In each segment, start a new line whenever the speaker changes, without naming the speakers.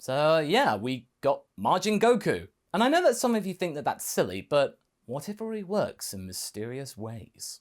So yeah, we got Majin Goku. And I know that some of you think that that's silly, but what if it really works in mysterious ways?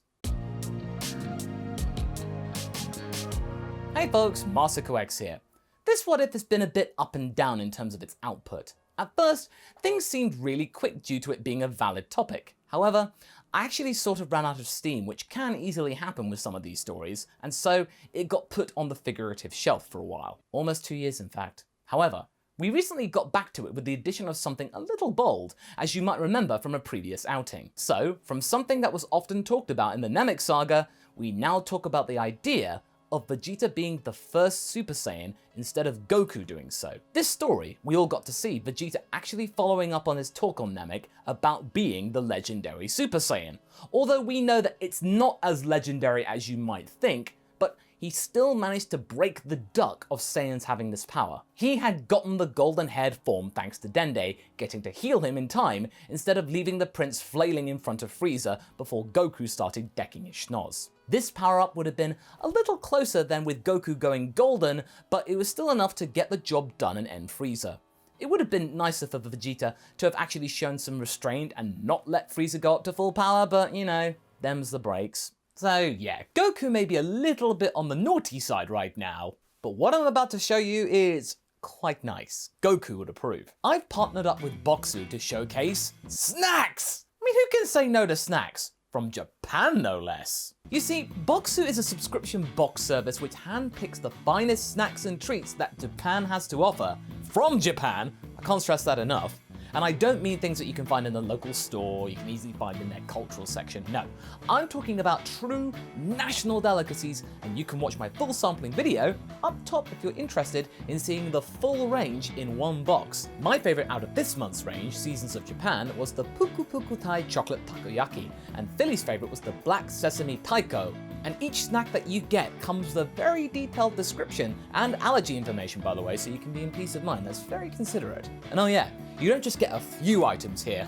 Hey folks, MasakoX here. This what if has been a bit up and down in terms of its output. At first, things seemed really quick due to it being a valid topic. However, I actually sort of ran out of steam, which can easily happen with some of these stories, and so it got put on the figurative shelf for a while. Almost 2 years in fact. However, we recently got back to it with the addition of something a little bold, as you might remember from a previous outing. So, from something that was often talked about in the Namek saga, we now talk about the idea of Vegeta being the first Super Saiyan instead of Goku doing so. This story, we all got to see Vegeta actually following up on his talk on Namek about being the Legendary Super Saiyan. Although we know that it's not as legendary as you might think, but he still managed to break the duck of Saiyans having this power. He had gotten the golden haired form thanks to Dende getting to heal him in time instead of leaving the prince flailing in front of Frieza before Goku started decking his schnoz. This power up would have been a little closer than with Goku going golden, but it was still enough to get the job done and end Frieza. It would have been nicer for Vegeta to have actually shown some restraint and not let Frieza go up to full power, but you know, them's the breaks. So yeah, Goku may be a little bit on the naughty side right now, but what I'm about to show you is quite nice. Goku would approve. I've partnered up with Boxu to showcase snacks! I mean, who can say no to snacks? From Japan, no less. You see, Boxu is a subscription box service which handpicks the finest snacks and treats that Japan has to offer from Japan. I can't stress that enough. And I don't mean things that you can find in the local store, you can easily find in their cultural section. No, I'm talking about true national delicacies, and you can watch my full sampling video up top if you're interested in seeing the full range in one box. My favorite out of this month's range, Seasons of Japan, was the Puku Puku Thai chocolate takoyaki, and Philly's favorite was the black sesame taiko. And each snack that you get comes with a very detailed description and allergy information, by the way, so you can be in peace of mind. That's very considerate. And oh yeah, you don't just get a few items here,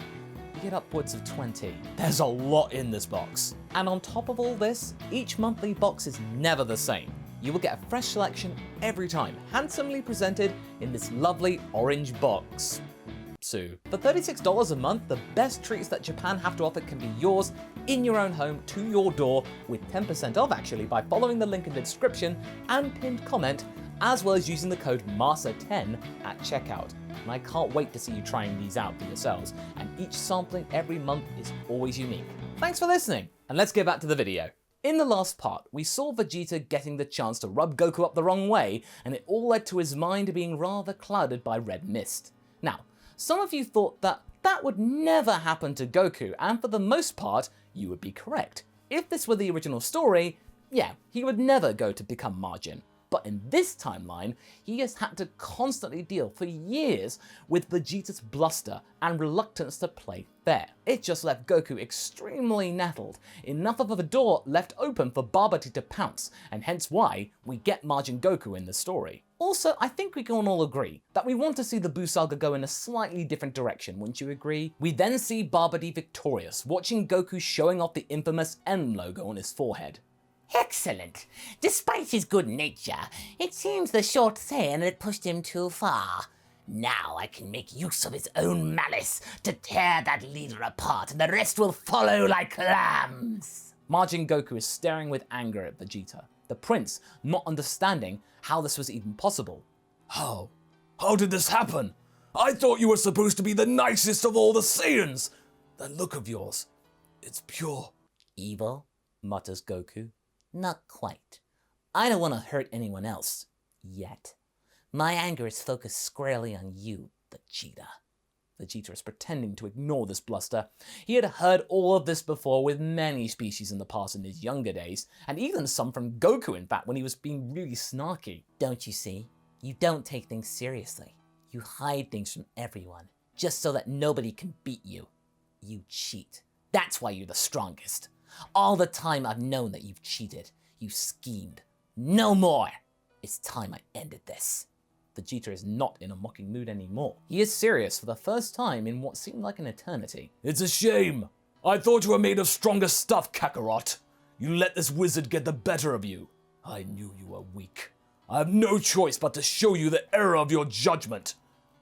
you get upwards of 20. There's a lot in this box. And on top of all this, each monthly box is never the same. You will get a fresh selection every time, handsomely presented in this lovely orange box. For $36 a month, the best treats that Japan have to offer can be yours in your own home to your door, with 10% off actually by following the link in the description and pinned comment, as well as using the code MASA10 at checkout. And I can't wait to see you trying these out for yourselves, and each sampling every month is always unique. Thanks for listening, and let's get back to the video. In the last part, we saw Vegeta getting the chance to rub Goku up the wrong way, and it all led to his mind being rather clouded by red mist. Now, some of you thought that that would never happen to Goku, and for the most part, you would be correct. If this were the original story, yeah, he would never go to become Majin. But in this timeline, he has had to constantly deal for years with Vegeta's bluster and reluctance to play fair. It just left Goku extremely nettled, enough of a door left open for Babidi to pounce, and hence why we get Majin Goku in the story. Also, I think we can all agree that we want to see the Buu saga go in a slightly different direction, wouldn't you agree? We then see Babidi victorious, watching Goku showing off the infamous N logo on his forehead.
Excellent. Despite his good nature, it seems the short Saiyan had pushed him too far. Now I can make use of his own malice to tear that leader apart, and the rest will follow like lambs.
Majin Goku is staring with anger at Vegeta, the prince not understanding how this was even possible.
How? How did this happen? I thought you were supposed to be the nicest of all the Saiyans. That look of yours, it's pure
evil,
mutters Goku.
Not quite. I don't want to hurt anyone else. Yet. My anger is focused squarely on you, Vegeta.
Vegeta is pretending to ignore this bluster. He had heard all of this before with many species in the past in his younger days, and even some from Goku in fact when he was being really snarky.
Don't you see? You don't take things seriously. You hide things from everyone, just so that nobody can beat you. You cheat. That's why you're the strongest. All the time I've known that you've cheated. You schemed. No more! It's time I ended this.
Vegeta is not in a mocking mood anymore. He is serious for the first time in what seemed like an eternity.
It's a shame. I thought you were made of stronger stuff, Kakarot. You let this wizard get the better of you. I knew you were weak. I have no choice but to show you the error of your judgment.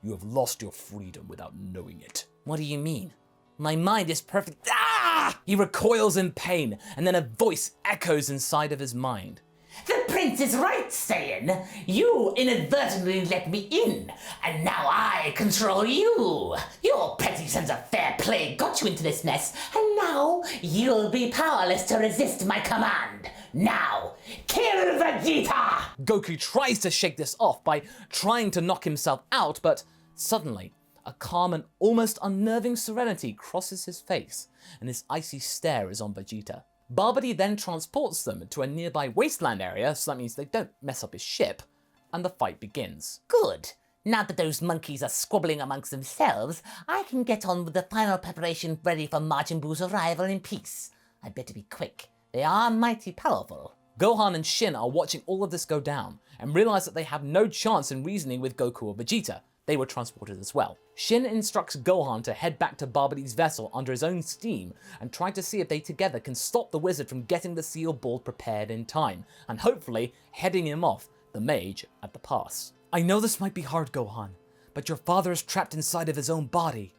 You have lost your freedom without knowing it.
What do you mean? My mind is perfect.
Ah! He recoils in pain, and then a voice echoes inside of his mind.
The prince is right, Saiyan. You inadvertently let me in, and now I control you. Your petty sense of fair play got you into this mess, and now you'll be powerless to resist my command. Now, kill Vegeta!
Goku tries to shake this off by trying to knock himself out, but suddenly, a calm and almost unnerving serenity crosses his face, and his icy stare is on Vegeta. Babidi then transports them to a nearby wasteland area, so that means they don't mess up his ship, and the fight begins.
Good. Now that those monkeys are squabbling amongst themselves, I can get on with the final preparation ready for Majin Buu's arrival in peace. I'd better be quick. They are mighty powerful.
Gohan and Shin are watching all of this go down, and realize that they have no chance in reasoning with Goku or Vegeta. They were transported as well. Shin instructs Gohan to head back to Babidi's vessel under his own steam and try to see if they together can stop the wizard from getting the sealed ball prepared in time, and hopefully heading him off the mage at the pass. I know this might be hard, Gohan, but your father is trapped inside of his own body.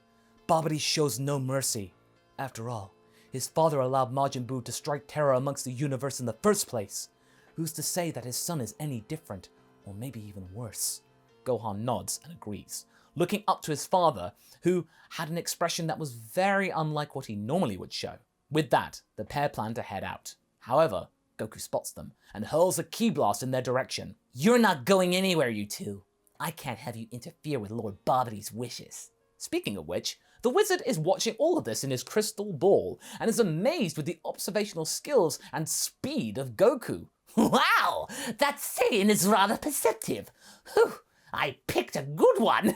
Babidi shows no mercy. After all, his father allowed Majin Buu to strike terror amongst the universe in the first place. Who's to say that his son is any different, or maybe even worse? Gohan nods and agrees, looking up to his father, who had an expression that was very unlike what he normally would show. With that, the pair plan to head out. However, Goku spots them and hurls a ki blast in their direction.
You're not going anywhere, you two. I can't have you interfere with Lord Babidi's wishes.
Speaking of which, the wizard is watching all of this in his crystal ball and is amazed with the observational skills and speed of Goku.
Wow, that Saiyan is rather perceptive. Whew. I picked a good one.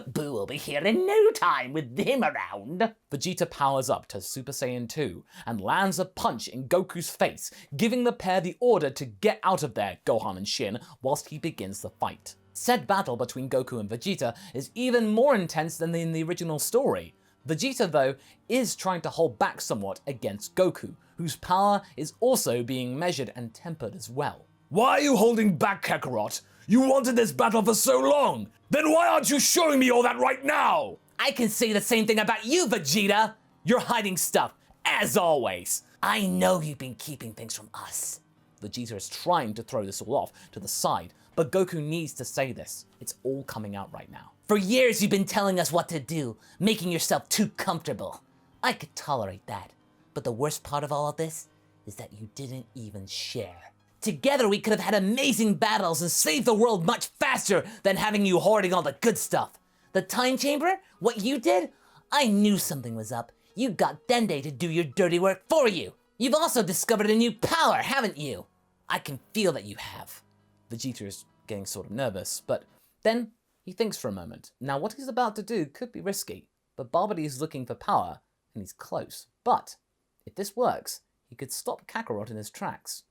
Boo will be here in no time with him around.
Vegeta powers up to Super Saiyan 2 and lands a punch in Goku's face, giving the pair the order to get out of there, Gohan and Shin, whilst he begins the fight. Said battle between Goku and Vegeta is even more intense than in the original story. Vegeta, though, is trying to hold back somewhat against Goku, whose power is also being measured and tempered as well.
Why are you holding back, Kakarot? You wanted this battle for so long! Then why aren't you showing me all that right now?
I can say the same thing about you, Vegeta! You're hiding stuff, as always!
I know you've been keeping things from us.
Vegeta is trying to throw this all off to the side, but Goku needs to say this. It's all coming out right now.
For years you've been telling us what to do, making yourself too comfortable. I could tolerate that, but the worst part of all of this is that you didn't even share. Together we could have had amazing battles and saved the world much faster than having you hoarding all the good stuff. The time chamber? What you did? I knew something was up. You got Dende to do your dirty work for you. You've also discovered a new power, haven't you? I can feel that you have.
Vegeta is getting sort of nervous, but then he thinks for a moment. Now what he's about to do could be risky, but Babidi is looking for power, and he's close. But if this works, he could stop Kakarot in his tracks.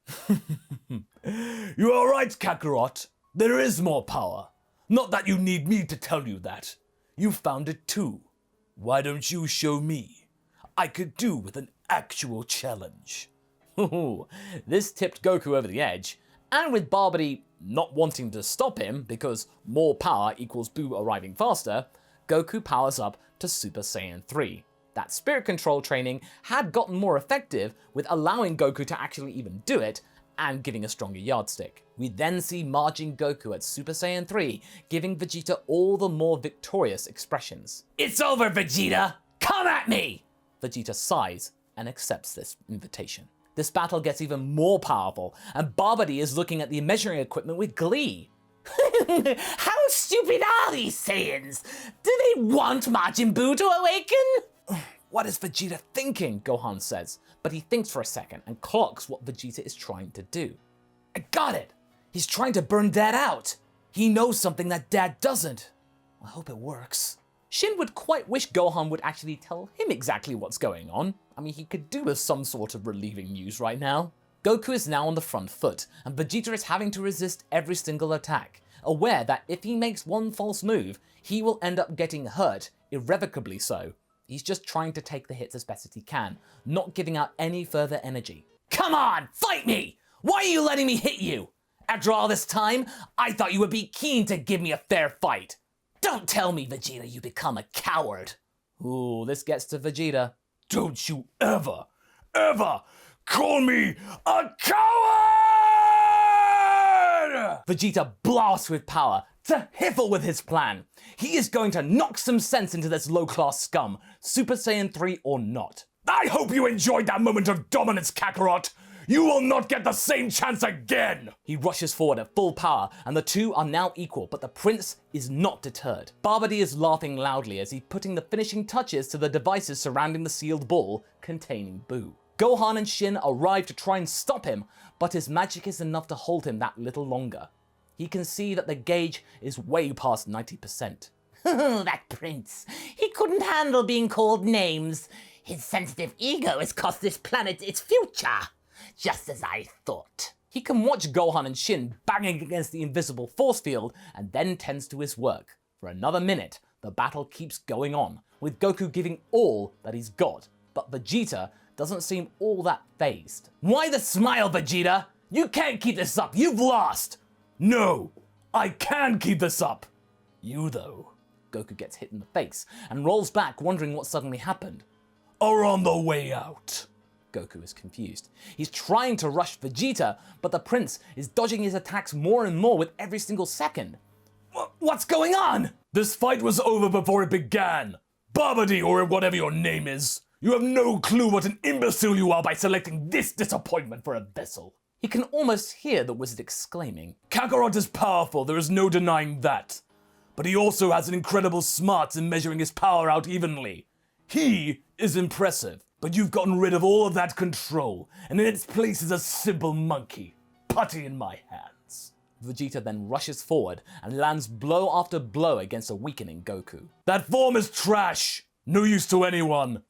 You are right, Kakarot. There is more power. Not that you need me to tell you that. You found it too. Why don't you show me? I could do with an actual challenge.
This tipped Goku over the edge, and with Babidi not wanting to stop him because more power equals Buu arriving faster, Goku powers up to Super Saiyan 3. That spirit control training had gotten more effective with allowing Goku to actually even do it and giving a stronger yardstick. We then see Majin Goku at Super Saiyan 3 giving Vegeta all the more victorious expressions.
It's over, Vegeta! Come at me!
Vegeta sighs and accepts this invitation. This battle gets even more powerful, and Babidi is looking at the measuring equipment with glee.
How stupid are these Saiyans? Do they want Majin Buu to awaken?
What is Vegeta thinking? Gohan says, but he thinks for a second and clocks what Vegeta is trying to do. I got it! He's trying to burn Dad out! He knows something that Dad doesn't. I hope it works. Shin would quite wish Gohan would actually tell him exactly what's going on. I mean, he could do with some sort of relieving news right now. Goku is now on the front foot, and Vegeta is having to resist every single attack, aware that if he makes one false move, he will end up getting hurt, irrevocably so. He's just trying to take the hits as best as he can, not giving out any further energy. Come on, fight me! Why are you letting me hit you? After all this time, I thought you would be keen to give me a fair fight.
Don't tell me, Vegeta, you become a coward.
Ooh, this gets to Vegeta.
Don't you ever call me a coward!
Vegeta blasts with power to hiffle with his plan. He is going to knock some sense into this low-class scum, Super Saiyan 3 or not.
I hope you enjoyed that moment of dominance, Kakarot. You will not get the same chance again!
He rushes forward at full power, and the two are now equal, but the prince is not deterred. Babidi is laughing loudly as he's putting the finishing touches to the devices surrounding the sealed ball containing Buu. Gohan and Shin arrive to try and stop him, but his magic is enough to hold him that little longer. He can see that the gauge is way past 90%.
That prince. He couldn't handle being called names. His sensitive ego has cost this planet its future. Just as I thought.
He can watch Gohan and Shin banging against the invisible force field and then tends to his work. For another minute, the battle keeps going on, with Goku giving all that he's got, but Vegeta doesn't seem all that fazed. Why the smile, Vegeta? You can't keep this up, you've lost!
No, I can keep this up. You, though,
Goku gets hit in the face and rolls back, wondering what suddenly happened.
are on the way out.
Goku is confused. He's trying to rush Vegeta, but the prince is dodging his attacks more and more with every single second. What's going on?
This fight was over before it began. Babidi, or whatever your name is. You have no clue what an imbecile you are by selecting this disappointment for a vessel.
He can almost hear the wizard exclaiming.
Kakarot is powerful, there is no denying that. But he also has an incredible smarts in measuring his power out evenly. He is impressive, but you've gotten rid of all of that control, and in its place is a simple monkey, putty in my hands.
Vegeta then rushes forward and lands blow after blow against a weakening Goku.
That form is trash! No use to anyone.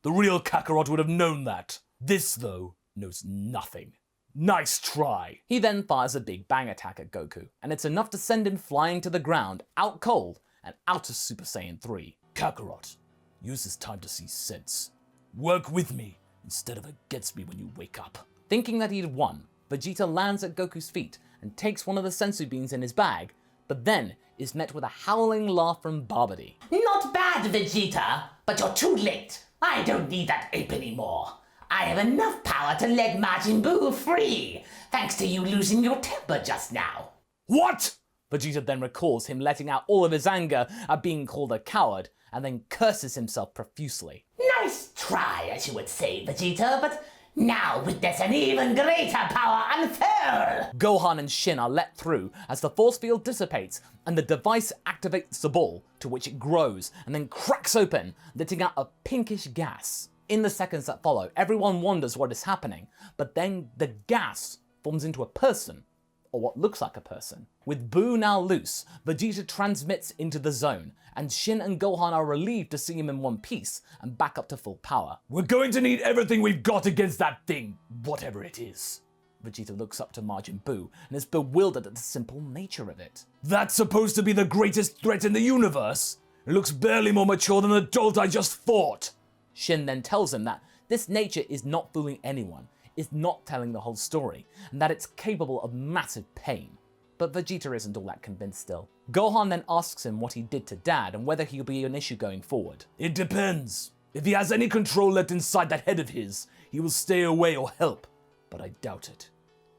The real Kakarot would have known that. This, though, knows nothing. Nice try.
He then fires a big bang attack at Goku, and it's enough to send him flying to the ground, out cold, and out of Super Saiyan 3.
Kakarot, use this time to see sense. Work with me instead of against me when you wake up.
Thinking that he'd won, Vegeta lands at Goku's feet and takes one of the sensu beans in his bag, but then is met with a howling laugh from Babidi.
Not bad, Vegeta, but you're too late. I don't need that ape anymore. I have enough power to let Majin Buu free, thanks to you losing your temper just now.
What?
Vegeta then recalls him letting out all of his anger at being called a coward, and then curses himself profusely.
Nice try, as you would say, Vegeta, but now witness an even greater power unfurl.
Gohan and Shin are let through as the force field dissipates and the device activates the ball, to which it grows and then cracks open, letting out a pinkish gas. In the seconds that follow, everyone wonders what is happening, but then the gas forms into a person, or what looks like a person. With Buu now loose, Vegeta transmits into the zone, and Shin and Gohan are relieved to see him in one piece and back up to full power.
We're going to need everything we've got against that thing, whatever it is.
Vegeta looks up to Majin Buu and is bewildered at the simple nature of it.
That's supposed to be the greatest threat in the universe? It looks barely more mature than the adult I just fought.
Shin then tells him that this nature is not fooling anyone, is not telling the whole story, and that it's capable of massive pain. But Vegeta isn't all that convinced still. Gohan then asks him what he did to Dad and whether he'll be an issue going forward.
It depends. If he has any control left inside that head of his, he will stay away or help. But I doubt it.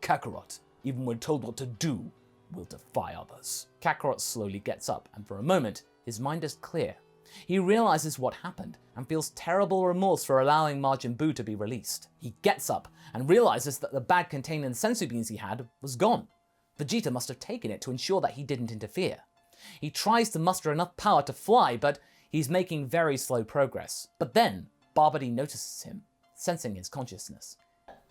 Kakarot, even when told what to do, will defy others.
Kakarot slowly gets up, and for a moment, his mind is clear. He realizes what happened and feels terrible remorse for allowing Majin Buu to be released. He gets up and realizes that the bag containing the sensu beans he had was gone. Vegeta must have taken it to ensure that he didn't interfere. He tries to muster enough power to fly, but he's making very slow progress. But then, Babidi notices him, sensing his consciousness.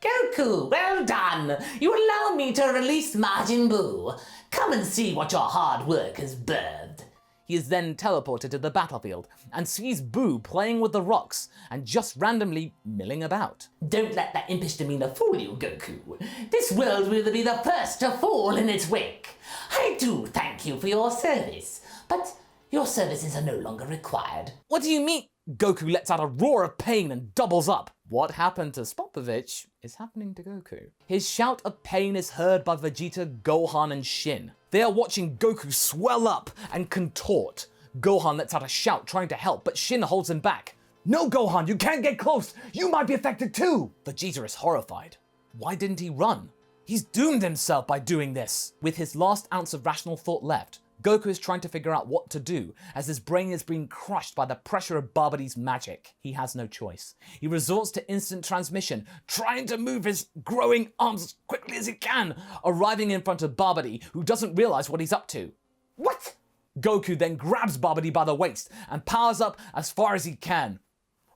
Goku, well done! You allow me to release Majin Buu. Come and see what your hard work has birthed.
He is then teleported to the battlefield and sees Buu playing with the rocks and just randomly milling about.
Don't let that impish demeanor fool you, Goku. This world will be the first to fall in its wake. I do thank you for your service, but your services are no longer required.
What do you mean? Goku lets out a roar of pain and doubles up. What happened to Spopovich is happening to Goku. His shout of pain is heard by Vegeta, Gohan, and Shin. They are watching Goku swell up and contort. Gohan lets out a shout trying to help, but Shin holds him back. No, Gohan, you can't get close. You might be affected too. Vegeta is horrified. Why didn't he run? He's doomed himself by doing this. With his last ounce of rational thought left, Goku is trying to figure out what to do as his brain is being crushed by the pressure of Babidi's magic. He has no choice. He resorts to instant transmission, trying to move his growing arms as quickly as he can, arriving in front of Babidi, who doesn't realize what he's up to. What? Goku then grabs Babidi by the waist and powers up as far as he can.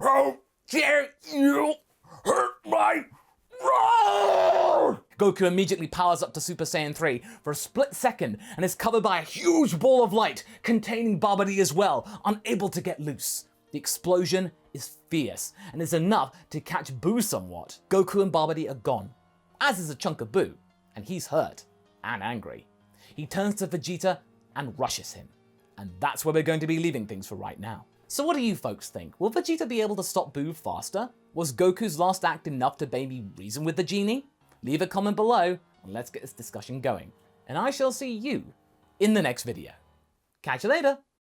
How dare you hurt my roar! Goku immediately powers up to Super Saiyan 3 for a split second and is covered by a huge ball of light containing Babidi as well, unable to get loose. The explosion is fierce and is enough to catch Buu somewhat. Goku and Babidi are gone, as is a chunk of Buu, and he's hurt and angry. He turns to Vegeta and rushes him. And that's where we're going to be leaving things for right now. So what do you folks think? Will Vegeta be able to stop Buu faster? Was Goku's last act enough to maybe reason with the genie? Leave a comment below and let's get this discussion going. And I shall see you in the next video. Catch you later!